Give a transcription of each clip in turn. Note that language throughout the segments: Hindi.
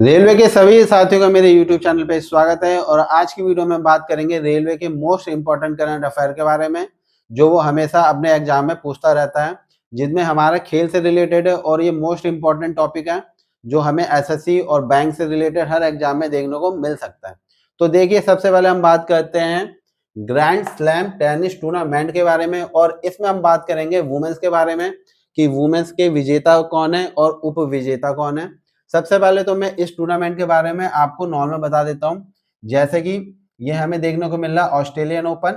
रेलवे के सभी साथियों का मेरे YouTube चैनल पे स्वागत है। और आज की वीडियो में बात करेंगे रेलवे के मोस्ट इम्पोर्टेंट करंट अफेयर के बारे में, जो वो हमेशा अपने एग्जाम में पूछता रहता है, जिनमें हमारा खेल से रिलेटेड है। और ये मोस्ट इम्पोर्टेंट टॉपिक है जो हमें एसएससी और बैंक से रिलेटेड हर एग्जाम में देखने को मिल सकता है। तो देखिए, सबसे पहले हम बात करते हैं ग्रैंड स्लैम टेनिस टूर्नामेंट के बारे में, और इसमें हम बात करेंगे वुमेन्स के बारे में कि वुमेन्स के विजेता कौन है और उप विजेता कौन है। सबसे पहले तो मैं इस टूर्नामेंट के बारे में आपको नॉर्मल बता देता हूँ। जैसे कि ये हमें देखने को मिल रहा है Australian open,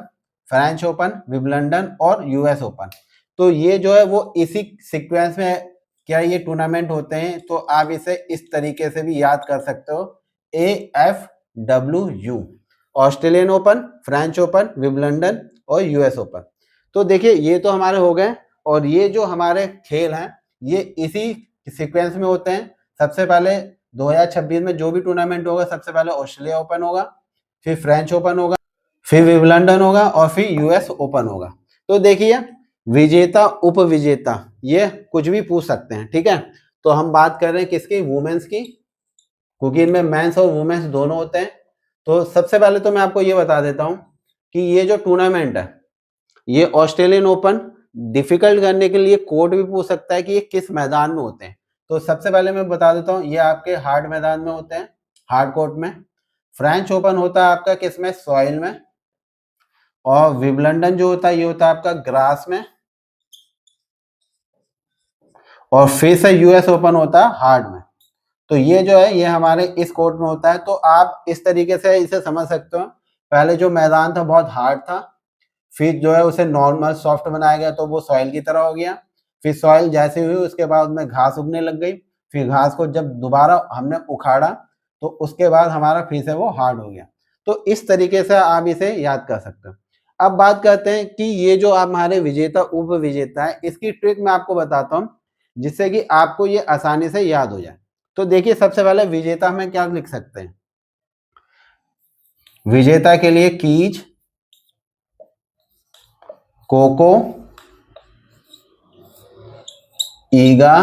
French open, Wimbledon और यूएस ओपन। तो ये जो है वो इसी सीक्वेंस में क्या ये टूर्नामेंट होते हैं। तो आप इसे इस तरीके से भी याद कर सकते हो, AFWU, Australian open, French open, Wimbledon और यूएस ओपन। तो देखिए, ये तो हमारे हो गए। और ये जो हमारे खेल हैं ये इसी सीक्वेंस में होते हैं। सबसे पहले 2026 में जो भी टूर्नामेंट होगा, सबसे पहले ऑस्ट्रेलिया ओपन होगा, फिर फ्रेंच ओपन होगा, फिर विंबलडन होगा और फिर यूएस ओपन होगा। तो देखिए, विजेता उप विजेता ये कुछ भी पूछ सकते हैं, ठीक है। तो हम बात कर रहे हैं किसकी, वुमेन्स की, क्योंकि इनमें मेंस और वुमेन्स दोनों होते हैं। तो सबसे पहले तो मैं आपको ये बता देता हूँ कि ये जो टूर्नामेंट है ये ऑस्ट्रेलियन ओपन डिफिकल्ट करने के लिए कोर्ट भी पूछ सकता है कि ये किस मैदान में होते हैं। तो सबसे पहले मैं बता देता हूँ, ये आपके हार्ड मैदान में होते हैं, हार्ड कोर्ट में। फ्रेंच ओपन होता है आपका किस में, सॉइल में। और विंबलडन जो होता है ये होता है आपका ग्रास में। और फिर से यूएस ओपन होता है हार्ड में। तो ये जो है ये हमारे इस कोर्ट में होता है। तो आप इस तरीके से इसे समझ सकते हो, पहले जो मैदान था बहुत हार्ड था, फिर जो है उसे नॉर्मल सॉफ्ट बनाया गया तो वो सॉइल की तरह हो गया। फिर सॉइल जैसे हुई उसके बाद उसमें घास उगने लग गई। फिर घास को जब दोबारा हमने उखाड़ा तो उसके बाद हमारा फिर से वो हार्ड हो गया। तो इस तरीके से आप इसे याद कर सकते हो। अब बात करते हैं कि ये जो आप हमारे विजेता उप विजेता है, इसकी ट्रिक मैं आपको बताता हूँ जिससे कि आपको ये आसानी से याद हो जाए। तो देखिए, सबसे पहले विजेता में क्या लिख सकते हैं, विजेता के लिए कीज, कोको, ईगा,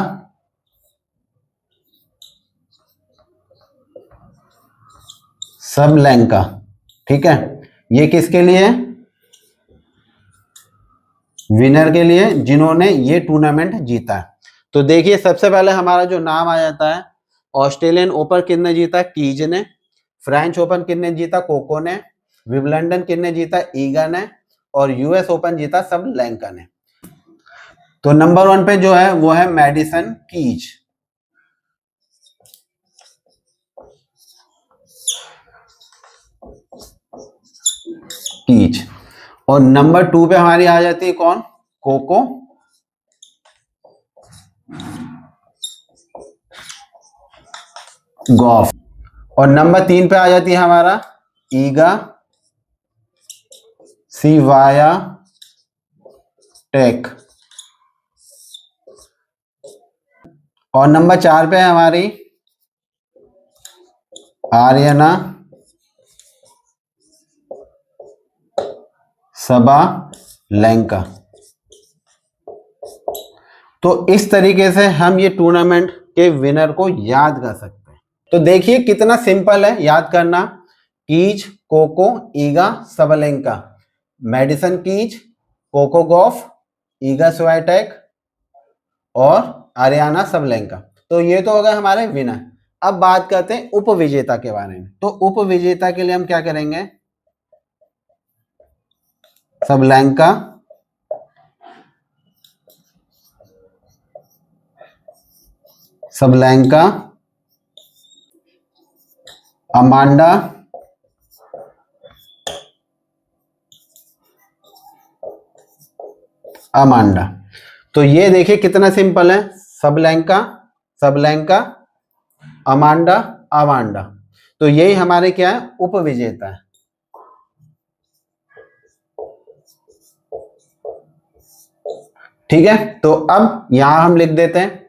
सबलैंका। ठीक है, ये किसके लिए, विनर के लिए जिन्होंने ये टूर्नामेंट जीता है। तो देखिए, सबसे पहले हमारा जो नाम आ जाता है, ऑस्ट्रेलियन ओपन किसने जीता, कीज ने। फ्रेंच ओपन किसने जीता, कोको ने। विंबलडन किसने जीता, ईगा ने। और यूएस ओपन जीता सबलैंका ने। तो नंबर 1 पे जो है वो है मैडिसन कीज। कीज। और नंबर 2 पे हमारी आ जाती है कौन, कोको गॉफ। और नंबर 3 पे आ जाती है हमारा ईगा सिवाया टेक। और नंबर 4 पे है हमारी आर्यना सबा लैंका। तो इस तरीके से हम ये टूर्नामेंट के विनर को याद कर सकते हैं। तो देखिए कितना सिंपल है याद करना, Keys, Coco, Iga, Sabalenka, Madison Keys, Coco Gauff, Iga Swiatek और आर्याना सबलेंका। तो ये तो हो गए हमारे विनर। अब बात करते हैं उप विजेता के बारे में। तो उप विजेता के लिए हम क्या करेंगे, सबलेंका, सबलेंका, अमांडा, अमांडा। तो ये देखिए कितना सिंपल है, सबलेंका, सबलेंका, अमांडा, अमांडा। तो यही हमारे क्या है, उप विजेता है। ठीक है, तो अब यहां हम लिख देते हैं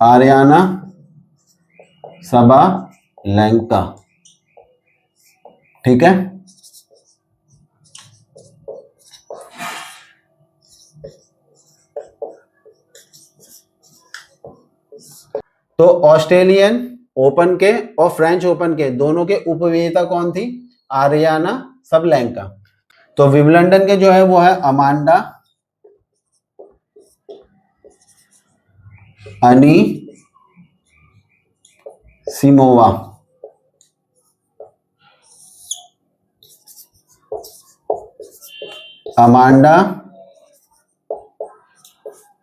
आर्याना सबा लैंका। ठीक है, तो ऑस्ट्रेलियन ओपन के और फ्रेंच ओपन के दोनों के उपविजेता कौन थी? Ariana Sabalenka. तो विंबलडन के जो है वो है अमांडा अनीसिमोवा। अमांडा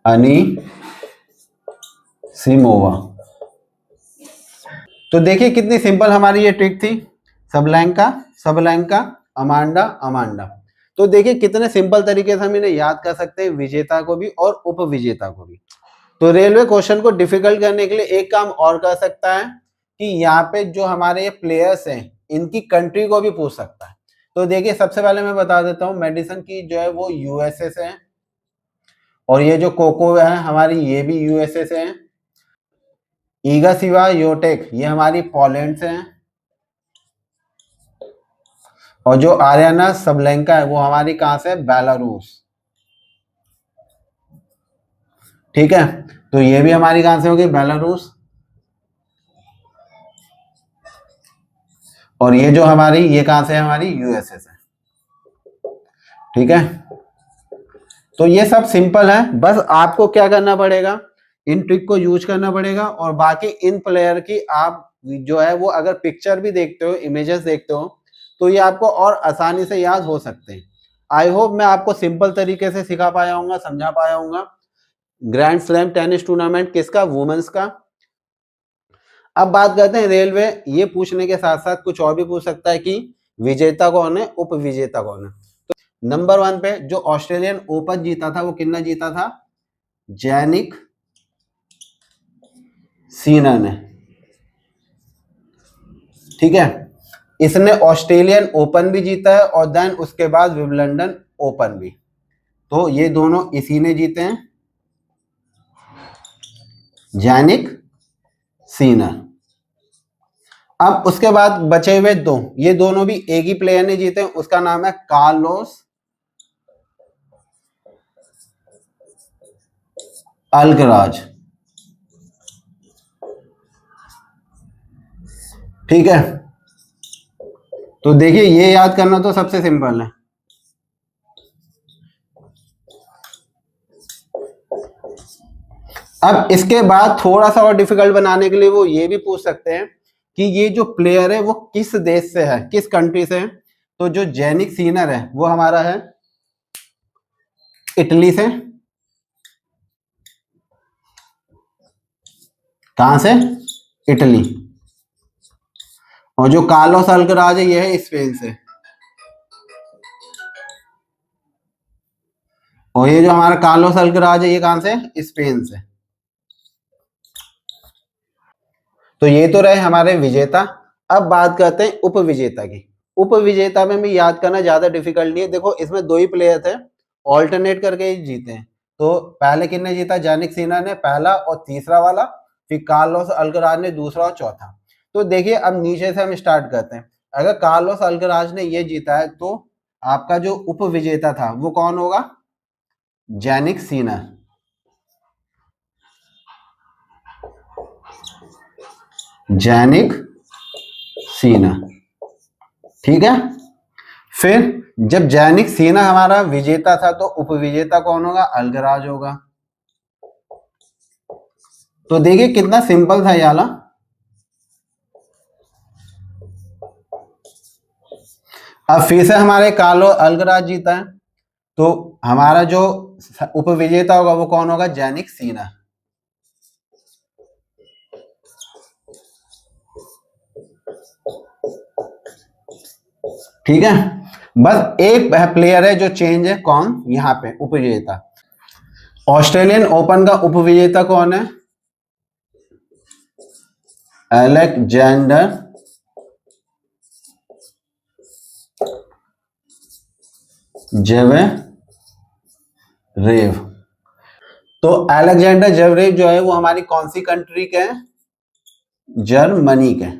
अनीसिमोवा। तो देखिए कितनी सिंपल हमारी ये ट्रिक थी। Sabalenka Sabalenka, Amanda Amanda. तो देखिए कितने सिंपल तरीके से हम इन्हें याद कर सकते हैं, विजेता को भी और उपविजेता को भी। तो रेलवे क्वेश्चन को डिफिकल्ट करने के लिए एक काम और कर सकता है कि यहाँ पे जो हमारे प्लेयर्स हैं इनकी कंट्री को भी पूछ सकता है। तो देखिए सबसे पहले मैं बता देता हूँ, मेडिसन की जो है वो यूएसए से है, और ये जो कोको है हमारी ये भी यूएसए से है। ईगा स्वियाटेक ये हमारी पोलैंड से है, और जो आरियाना सबलेंका है वो हमारी कहां से? बेलारूस। ठीक है, तो ये भी हमारी कहां से होगी? बेलारूस। और ये जो हमारी ये कहां से है? हमारी यूएसए से। ठीक है, तो ये सब सिंपल है, बस आपको क्या करना पड़ेगा? इन ट्रिक को यूज करना पड़ेगा, और बाकी इन प्लेयर की आप जो है वो अगर पिक्चर भी देखते हो, इमेजेस देखते हो, तो ये आपको और आसानी से याद हो सकते हैं। आई होप मैं आपको सिंपल तरीके से सिखा पाया हूँ, समझा पाया हूँ। ग्रैंड स्लैम टेनिस टूर्नामेंट किसका? वुमेन्स का। अब बात करते हैं रेलवे ये पूछने के साथ साथ कुछ और भी पूछ सकता है कि विजेता कौन है, उप विजेता कौन है। तो नंबर 1 पे जो ऑस्ट्रेलियन ओपन जीता था वो कितना जीता था? जैनिक सीनर ने। ठीक है, इसने ऑस्ट्रेलियन ओपन भी जीता है और देन उसके बाद विंबलडन ओपन भी। तो ये दोनों इसी ने जीते हैं, जैनिक सीनर। अब उसके बाद बचे हुए दो, ये दोनों भी एक ही प्लेयर ने जीते, उसका नाम है कार्लोस अल्कराज। ठीक है, तो देखिए ये याद करना तो सबसे सिंपल है। अब इसके बाद थोड़ा सा और डिफिकल्ट बनाने के लिए वो ये भी पूछ सकते हैं कि ये जो प्लेयर है वो किस देश से है, किस कंट्री से है। तो जो जैनिक सीनर है वो हमारा है इटली से। कहां से? इटली। और जो कार्लोस अल्कराज है ये है स्पेन से। और ये जो हमारा कार्लोस अल्कराज है ये कहां से? स्पेन से। तो ये तो रहे हमारे विजेता। अब बात करते हैं उपविजेता की। उपविजेता में भी याद करना ज्यादा डिफिकल्ट नहीं है। देखो इसमें दो ही प्लेयर थे, ऑल्टरनेट करके ही जीते हैं। तो पहले किसने जीता? जैनिक सीनर ने पहला और तीसरा वाला, फिर कार्लोस अल्कराज ने दूसरा और चौथा। तो देखिए अब नीचे से हम स्टार्ट करते हैं। अगर कार्लोस अल्कराज ने ये जीता है तो आपका जो उपविजेता था वो कौन होगा? जैनिक सीनर। जैनिक सीनर। ठीक है, फिर जब जैनिक सीनर हमारा विजेता था तो उपविजेता कौन होगा? अल्कराज होगा। तो देखिए कितना सिंपल था ये वाला। अब फिर से हमारे कार्लोस अल्कराज जीता है, तो हमारा जो उपविजेता होगा वो कौन होगा? जैनिक सीनर। ठीक है, बस एक प्लेयर है जो चेंज है, कौन? यहाँ पे उपविजेता। ऑस्ट्रेलियन ओपन का उपविजेता कौन है? Alexander Zverev. तो अलेक्जेंडर ज़वेरेव जो है वो हमारी कौन सी कंट्री के हैं? जर्मनी के।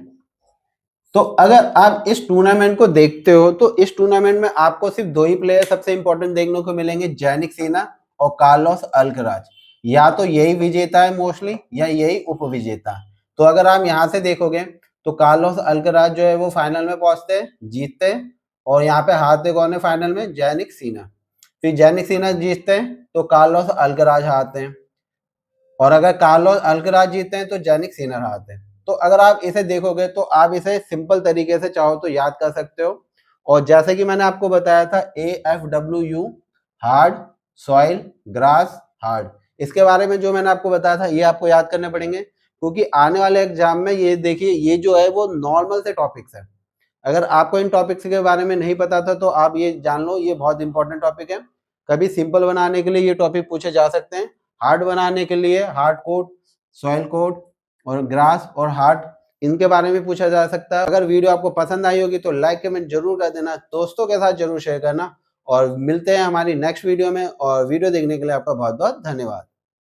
तो अगर आप इस टूर्नामेंट को देखते हो तो इस टूर्नामेंट में आपको सिर्फ दो ही प्लेयर सबसे इंपॉर्टेंट देखने को मिलेंगे, जैनिक सीनर और कार्लोस अल्कराज। या तो यही विजेता है मोस्टली या यही उपविजेता। तो अगर आप यहाँ से देखोगे तो कार्लोस अल्कराज जो है वो फाइनल में पहुंचते हैं, जीतते हैं, और यहाँ पे हारते कौन है फाइनल में? जैनिक सीना। फिर जैनिक सीना जीतते हैं तो कार्लोस अल्कराज हारते हैं, और अगर कार्लोस अल्कराज जीतते हैं तो जैनिक सीना हारते हैं। तो अगर आप इसे देखोगे तो आप इसे सिंपल तरीके से चाहो तो याद कर सकते हो। और जैसे कि मैंने आपको बताया था AFWU, hard, soil, grass, hard, इसके बारे में जो मैंने आपको बताया था ये आपको याद करने पड़ेंगे, क्योंकि आने वाले एग्जाम में ये देखिए ये जो है वो नॉर्मल से टॉपिक्स है। अगर आपको इन टॉपिक्स के बारे में नहीं पता था तो आप ये जान लो, ये बहुत इंपॉर्टेंट टॉपिक है। कभी सिंपल बनाने के लिए ये टॉपिक पूछे जा सकते हैं, हार्ड बनाने के लिए हार्ड कोड, सॉइल कोड और ग्रास और हार्ड, इनके बारे में पूछा जा सकता है। अगर वीडियो आपको पसंद आई होगी तो लाइक कमेंट जरूर कर देना, दोस्तों के साथ जरूर शेयर करना, और मिलते हैं हमारी नेक्स्ट वीडियो में। और वीडियो देखने के लिए आपका बहुत बहुत धन्यवाद।